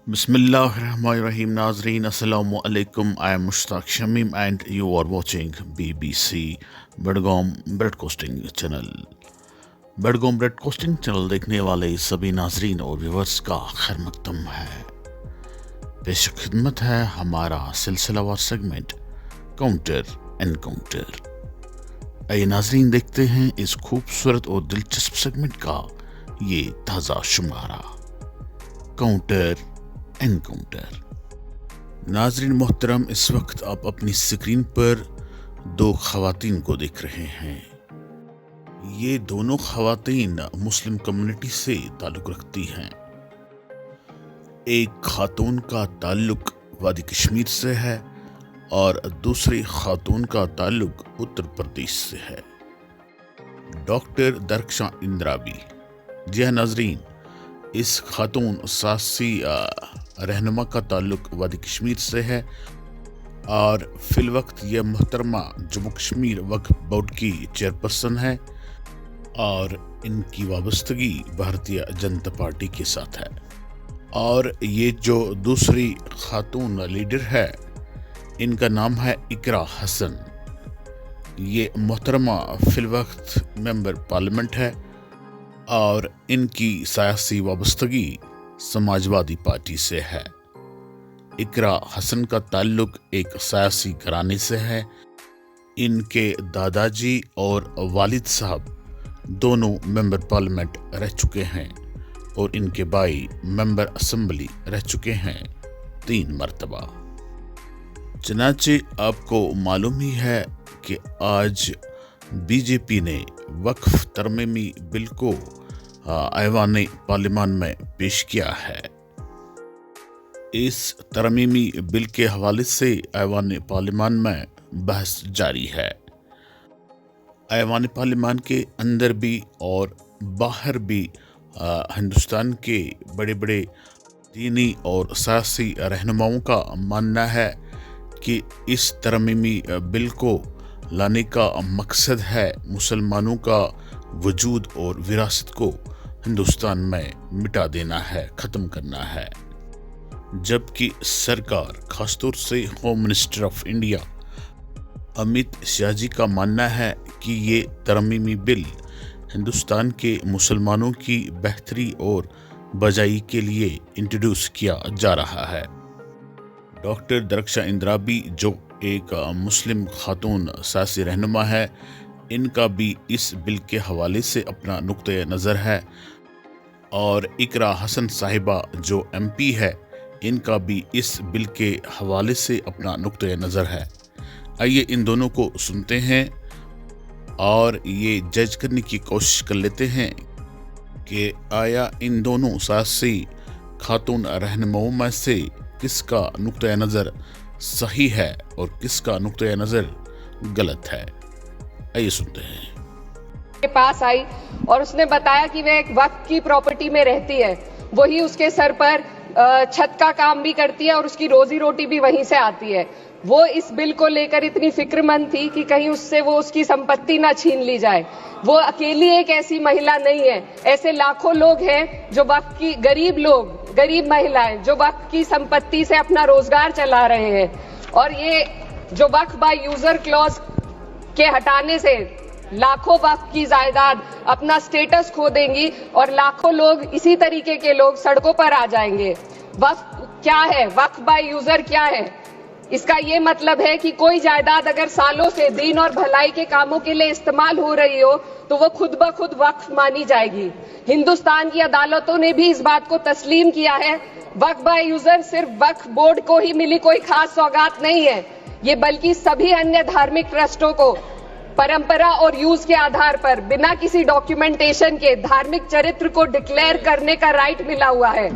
Bismillahirrahmanirrahim. Nazreen, Assalamu alaikum. I am Mushtaq Shamim and you are watching BBC Badgaum Broadcasting Channel. Badgaum Broadcasting Channel देखने वाले सभी नाजरीन और viewers का खैर मकदम है। पेश खिदमत है हमारा सिलसिलावार सेगमेंट काउंटर एनकाउंटर। आइए नाजरीन देखते हैं इस खूबसूरत और दिलचस्प सेगमेंट का ये ताज़ा शुमारा काउंटर एनकाउंटर। नाजरीन मोहतरम, इस वक्त आप अपनी स्क्रीन पर दो खवातीन को देख रहे हैं। ये दोनों खवातीन मुस्लिम कम्युनिटी से ताल्लुक़ रखती हैं। एक खातून का ताल्लुक़ वादी कश्मीर से है और दूसरी खातून का ताल्लुक़ उत्तर प्रदेश से है। डॉक्टर दरख्शां इंद्राबी। जी हाँ नाजरीन, इस खातून सासी रहनुमा का ताल्लुक़ वादी कश्मीर से है और फिलवक्त यह मोहतरमा जम्मू कश्मीर वक्फ बोर्ड की चेयरपर्सन है और इनकी वाबस्तगी भारतीय जनता पार्टी के साथ है। और ये जो दूसरी खातून लीडर है, इनका नाम है इकरा हसन। ये मोहतरमा फिलवक्त मेंबर पार्लियामेंट है और इनकी सियासी वाबस्तगी समाजवादी पार्टी से है। इकरा हसन का ताल्लुक़ एक सियासी घराने से है। इनके दादाजी और वालिद साहब दोनों मेंबर पार्लियामेंट रह चुके हैं और इनके भाई मेंबर असेंबली रह चुके हैं 3 मरतबा। चनाचे आपको मालूम ही है कि आज बीजेपी ने वक्फ तरमीमी बिल को ऐवान पार्लियामान में पेश किया है। इस तरमीमी बिल के हवाले से ऐवान पार्लियामान में बहस जारी है। ऐवान पार्लियामान के अंदर भी और बाहर भी हिंदुस्तान के बड़े बड़े दीनी और सियासी रहनुमाओं का मानना है कि इस तरमीमी बिल को लाने का मकसद है मुसलमानों का वजूद और विरासत को हिंदुस्तान में मिटा देना है, ख़त्म करना है। जबकि सरकार, खासतौर से home minister of India Amit Shah ji का मानना है कि ये तरमीमी बिल हिंदुस्तान के मुसलमानों की बेहतरी और बजाई के लिए इंट्रोड्यूस किया जा रहा है। डॉक्टर दरख्शां इंद्राबी जो एक मुस्लिम खातून सियासी रहनुमा है, इनका भी इस बिल के हवाले से अपना नुक्ते नज़र है और इकरा हसन साहिबा जो MP है, इनका भी इस बिल के हवाले से अपना नुक्ते नज़र है। आइए इन दोनों को सुनते हैं और ये जज करने की कोशिश कर लेते हैं कि आया इन दोनों सियासी खातून रहनुमाओं में से किसका नुक्ते नज़र सही है और किसका नुक्ते नज़र गलत है। आइए सुनते हैं। के पास आई और उसने बताया कि वह एक वक्त की प्रॉपर्टी में रहती है, वही उसके सर पर छत का काम भी करती है और उसकी रोजी रोटी भी वहीं से आती है। वो इस बिल को लेकर इतनी फिक्रमंद थी कि कहीं उससे वो उसकी संपत्ति ना छीन ली जाए। वो अकेली एक ऐसी महिला नहीं है, ऐसे लाखों लोग हैं जो वक्त की गरीब महिलाएं जो वक्त की संपत्ति से अपना रोजगार चला रहे हैं। और ये जो वक्फ बाय यूजर क्लॉज के हटाने से लाखों वक्फ की जायदाद अपना स्टेटस खो देंगी और लाखों लोग, इसी तरीके के लोग सड़कों पर आ जाएंगे। वक्फ क्या है, वक्फ बाय यूजर क्या है? इसका ये मतलब है कि कोई जायदाद अगर सालों से दीन और भलाई के कामों के लिए इस्तेमाल हो रही हो तो वो खुद ब खुद वक्फ मानी जाएगी। हिंदुस्तान की अदालतों ने भी इस बात को तस्लीम किया है। वक्फ बाय यूजर सिर्फ वक्फ बोर्ड को ही मिली कोई खास सौगात नहीं है, ये बल्कि सभी अन्य धार्मिक ट्रस्टों को परंपरा और यूज के आधार पर बिना किसी डॉक्यूमेंटेशन के धार्मिक चरित्र को डिक्लेयर करने का राइट मिला हुआ है।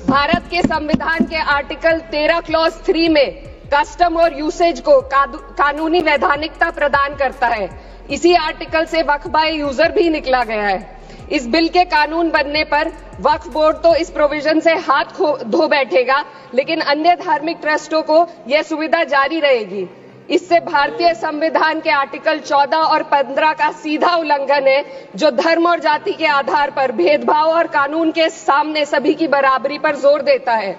भारत के संविधान के आर्टिकल 13 क्लॉज 3 में कस्टम और यूसेज को कानूनी वैधानिकता प्रदान करता है। इसी आर्टिकल से वक्फ बाय यूजर भी निकला गया है। इस बिल के कानून बनने पर वक्फ बोर्ड तो इस प्रोविजन से हाथ धो बैठेगा, लेकिन अन्य धार्मिक ट्रस्टों को यह सुविधा जारी रहेगी। इससे भारतीय संविधान के आर्टिकल 14 और 15 का सीधा उल्लंघन है, जो धर्म और जाति के आधार पर भेदभाव और कानून के सामने सभी की बराबरी पर जोर देता है।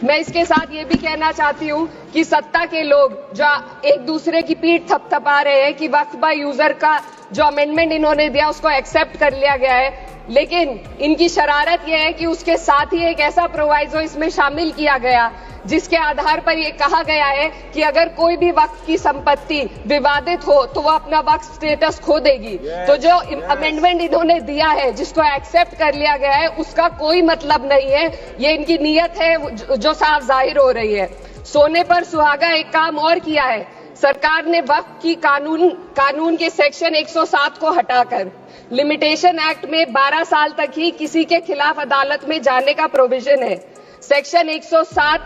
मैं इसके साथ ये भी कहना चाहती हूँ कि सत्ता के लोग जो एक दूसरे की पीठ थपथपा रहे हैं कि वक्फ बाय यूजर का जो अमेंडमेंट इन्होंने दिया उसको एक्सेप्ट कर लिया गया है, लेकिन इनकी शरारत यह है कि उसके साथ ही एक ऐसा प्रोवाइजो इसमें शामिल किया गया जिसके आधार पर यह कहा गया है कि अगर कोई भी वक्फ की संपत्ति विवादित हो तो वो अपना वक्फ स्टेटस खो देगी। तो जो अमेंडमेंट इन्होंने दिया है, जिसको एक्सेप्ट कर लिया गया है, उसका कोई मतलब नहीं है। ये इनकी नीयत है जो साफ जाहिर हो रही है। सोने पर सुहागा एक काम और किया है। सरकार ने वक्फ की कानून के सेक्शन 107 को हटाकर लिमिटेशन एक्ट में 12 साल तक ही किसी के खिलाफ अदालत में जाने का प्रोविजन है। सेक्शन 107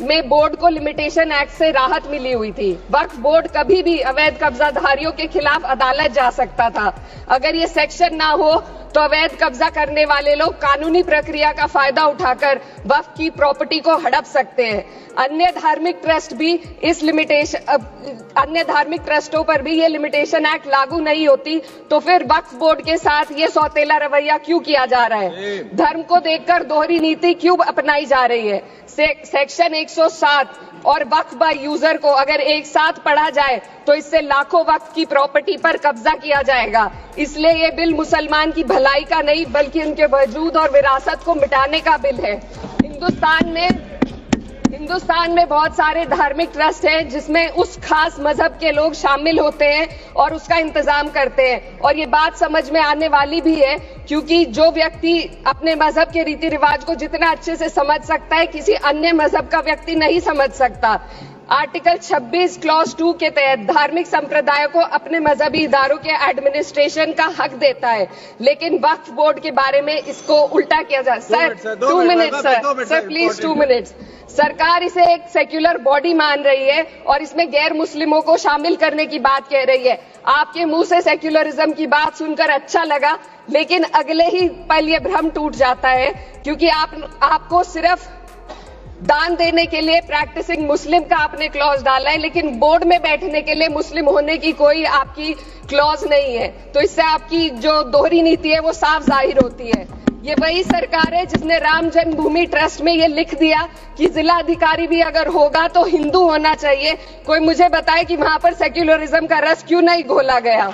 में बोर्ड को लिमिटेशन एक्ट से राहत मिली हुई थी। वक्फ बोर्ड कभी भी अवैध कब्जाधारियों के खिलाफ अदालत जा सकता था। अगर ये सेक्शन ना हो तो अवैध कब्जा करने वाले लोग कानूनी प्रक्रिया का फायदा उठाकर वक्फ की प्रॉपर्टी को हड़प सकते हैं। अन्य धार्मिक ट्रस्टों पर भी ये लिमिटेशन एक्ट लागू नहीं होती, तो फिर वक्फ बोर्ड के साथ ये सौतेला रवैया क्यों किया जा रहा है? धर्म को देखकर दोहरी नीति क्यों अपनाई जा रही है? सेक्शन 107 और वक्फ बाय यूजर को अगर एक साथ पढ़ा जाए तो इससे लाखों वक्फ की प्रॉपर्टी पर कब्जा किया जाएगा। इसलिए ये बिल मुसलमान की भलाई का नहीं बल्कि उनके वजूद और विरासत को मिटाने का बिल है। हिंदुस्तान में बहुत सारे धार्मिक ट्रस्ट हैं जिसमें उस खास मजहब के लोग शामिल होते हैं और उसका इंतजाम करते हैं, और ये बात समझ में आने वाली भी है क्योंकि जो व्यक्ति अपने मजहब के रीति रिवाज को जितना अच्छे से समझ सकता है, किसी अन्य मजहब का व्यक्ति नहीं समझ सकता। आर्टिकल 26 क्लॉज 2 के तहत धार्मिक संप्रदायों को अपने मजहबी इदारों के एडमिनिस्ट्रेशन का हक देता है, लेकिन वक्फ बोर्ड के बारे में इसको उल्टा किया जाए। Sir 2 minute sir please 2 minutes. सरकार इसे एक सेक्युलर बॉडी मान रही है और इसमें गैर मुस्लिमों को शामिल करने की बात कह रही है। आपके मुंह से सेक्युलरिज्म की बात सुनकर अच्छा लगा, लेकिन अगले ही पल ये भ्रम टूट जाता है क्योंकि आपको सिर्फ दान देने के लिए प्रैक्टिसिंग मुस्लिम का आपने क्लॉज डाला है, लेकिन बोर्ड में बैठने के लिए मुस्लिम होने की कोई आपकी क्लॉज नहीं है। तो इससे आपकी जो दोहरी नीति है वो साफ जाहिर होती है। ये वही सरकार है जिसने राम जन्मभूमि ट्रस्ट में ये लिख दिया कि जिला अधिकारी भी अगर होगा तो हिंदू होना चाहिए। कोई मुझे बताए कि वहां पर सेक्युलरिज्म का रस क्यों नहीं घोला गया?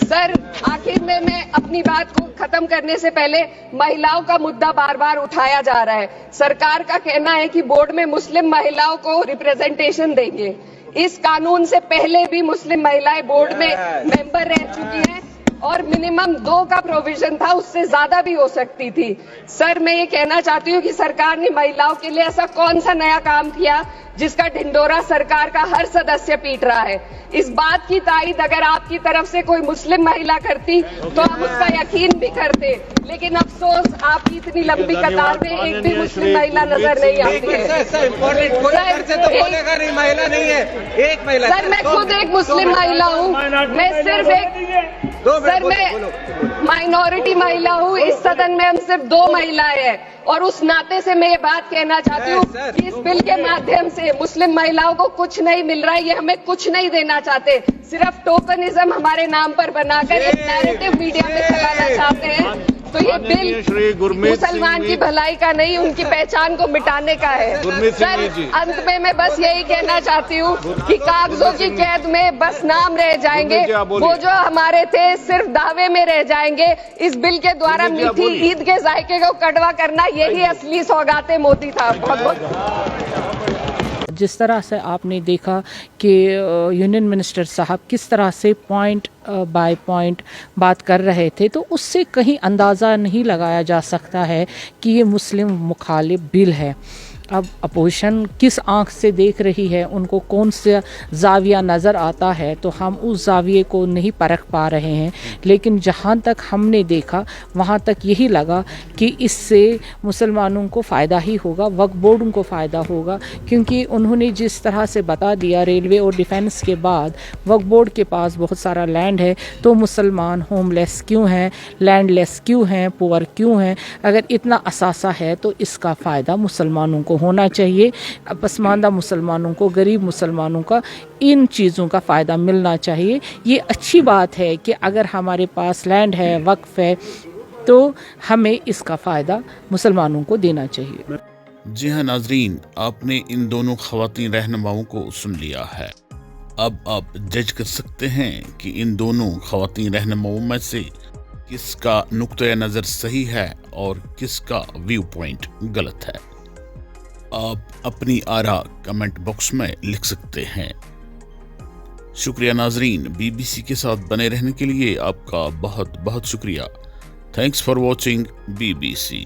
सर आखिर में मैं अपनी बात को खत्म करने से पहले महिलाओं का मुद्दा बार बार उठाया जा रहा है। सरकार का कहना है कि बोर्ड में मुस्लिम महिलाओं को रिप्रेजेंटेशन देंगे। इस कानून से पहले भी मुस्लिम महिलाएं बोर्ड में मेंबर रह चुकी हैं और मिनिमम 2 का प्रोविजन था, उससे ज्यादा भी हो सकती थी। सर मैं ये कहना चाहती हूँ कि सरकार ने महिलाओं के लिए ऐसा कौन सा नया काम किया जिसका ढिंडोरा सरकार का हर सदस्य पीट रहा है? इस बात की तायीद अगर आपकी तरफ से कोई मुस्लिम महिला करती तो हम उसका यकीन भी करते, लेकिन अफसोस आपकी इतनी लंबी कतार में एक भी मुस्लिम महिला नजर नहीं आती है। सर मैं खुद एक मुस्लिम महिला हूँ, मैं सिर्फ माइनॉरिटी महिला हूँ। इस सदन में हम सिर्फ 2 महिलाएं हैं और उस नाते से मैं ये बात कहना चाहती हूँ कि इस बिल के माध्यम से मुस्लिम महिलाओं को कुछ नहीं मिल रहा है। ये हमें कुछ नहीं देना चाहते, सिर्फ टोकनिज्म हमारे नाम पर बनाकर एक नैरेटिव मीडिया में चलाना चाहते हैं। तो ये बिल मुसलमान की भलाई का नहीं, उनकी पहचान को मिटाने का है। सर अंत में मैं बस यही कहना चाहती हूँ कि कागजों की कैद में बस नाम रह जाएंगे, वो जो हमारे थे सिर्फ दावे में रह जाएंगे। इस बिल के द्वारा मीठी ईद के जायके को कड़वा करना यही असली सौगाते मोदी था। बहुत बहुत जिस तरह से आपने देखा कि यूनियन मिनिस्टर साहब किस तरह से पॉइंट बाय पॉइंट बात कर रहे थे, तो उससे कहीं अंदाज़ा नहीं लगाया जा सकता है कि ये मुस्लिम मुखालिफ बिल है। अब अपोजिशन किस आंख से देख रही है, उनको कौन सा जाविया नज़र आता है, तो हम उस जाविये को नहीं परख पा रहे हैं। लेकिन जहाँ तक हमने देखा वहाँ तक यही लगा कि इससे मुसलमानों को फ़ायदा ही होगा, वक्फ बोर्ड को फ़ायदा होगा, क्योंकि उन्होंने जिस तरह से बता दिया रेलवे और डिफेंस के बाद वक्फ बोर्ड के पास बहुत सारा लैंड है, तो मुसलमान होमलेस क्यों हैं, लैंडलेस क्यों हैं, पुअर क्यों हैं? अगर इतना असासा है तो इसका फ़ायदा मुसलमानों को होना चाहिए। पसमानदा मुसलमानों को, गरीब मुसलमानों का इन चीज़ों का फ़ायदा मिलना चाहिए। ये अच्छी बात है कि अगर हमारे पास लैंड है, वक्फ है, तो हमें इसका फ़ायदा मुसलमानों को देना चाहिए। जी हाँ नाजरीन, आपने इन दोनों ख़वातीन रहनुमाओं को सुन लिया है। अब आप जज कर सकते हैं कि इन दोनों ख़वातीन रहनुमाओं में से किसका नुक्ता नज़र सही है और किसका व्यू पॉइंट गलत है। आप अपनी आरा कमेंट बॉक्स में लिख सकते हैं। शुक्रिया नाजरीन, BBC के साथ बने रहने के लिए आपका बहुत बहुत शुक्रिया। Thanks for watching BBC।